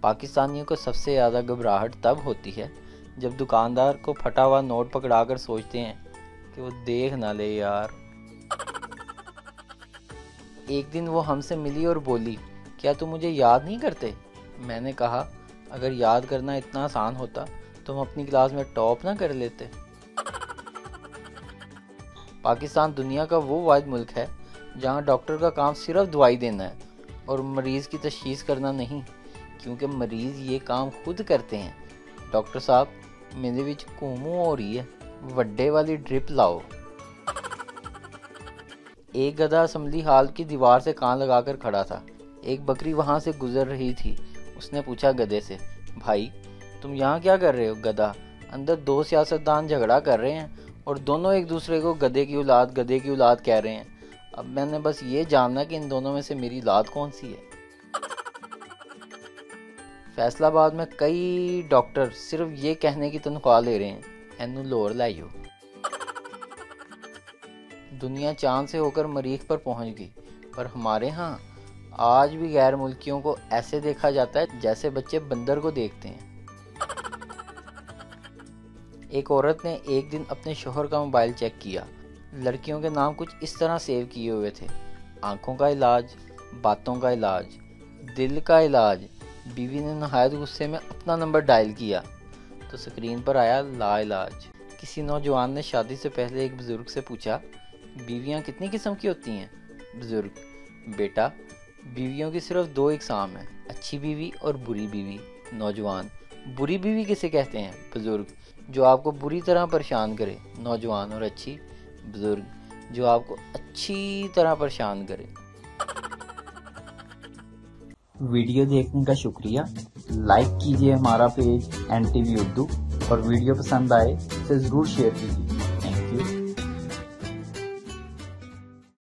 पाकिस्तानियों को सबसे ज़्यादा घबराहट तब होती है जब दुकानदार को फटा हुआ नोट पकड़ाकर सोचते हैं कि वो देख ना ले यार। एक दिन वो हमसे मिली और बोली, क्या तुम मुझे याद नहीं करते? मैंने कहा, अगर याद करना इतना आसान होता तो हम अपनी क्लास में टॉप ना कर लेते। पाकिस्तान दुनिया का वो वाहिद मुल्क है जहाँ डॉक्टर का काम सिर्फ दवाई देना है और मरीज़ की तशख़ीस करना नहीं, क्योंकि मरीज़ ये काम खुद करते हैं। डॉक्टर साहब, मेरे विच घूमू हो रही है, वड्डे वाली ड्रिप लाओ। एक गधा असम्बली हॉल की दीवार से कान लगाकर खड़ा था। एक बकरी वहाँ से गुजर रही थी। उसने पूछा गधे से, भाई तुम यहाँ क्या कर रहे हो? गधा, अंदर दो सियासतदान झगड़ा कर रहे हैं और दोनों एक दूसरे को गधे की औलाद कह रहे हैं। अब मैंने बस ये जानना कि इन दोनों में से मेरी औलाद कौन सी है। फैसलाबाद में कई डॉक्टर सिर्फ ये कहने की तनख्वाह ले रहे हैं, एनू लोर लाइयो। दुनिया चांद से होकर मरीख पर पहुंच गई, पर हमारे यहाँ आज भी गैर मुल्कियों को ऐसे देखा जाता है जैसे बच्चे बंदर को देखते हैं। एक औरत ने एक दिन अपने शोहर का मोबाइल चेक किया। लड़कियों के नाम कुछ इस तरह सेव किए हुए थे, आंखों का इलाज, बातों का इलाज, दिल का इलाज। बीवी ने नहायत गुस्से में अपना नंबर डायल किया तो स्क्रीन पर आया ला इलाज। किसी नौजवान ने शादी से पहले एक बुजुर्ग से पूछा, बीवियां कितनी किस्म की होती हैं? बुजुर्ग, बेटा बीवियों की सिर्फ दो इकसाम हैं, अच्छी बीवी और बुरी बीवी। नौजवान, बुरी बीवी किसे कहते हैं? बुजुर्ग, जो आपको बुरी तरह परेशान करे। नौजवान, और अच्छी? बुजुर्ग, जो आपको अच्छी तरह परेशान करे। वीडियो देखने का शुक्रिया। लाइक कीजिए हमारा पेज NTV उर्दू और वीडियो पसंद आए तो ज़रूर शेयर कीजिए।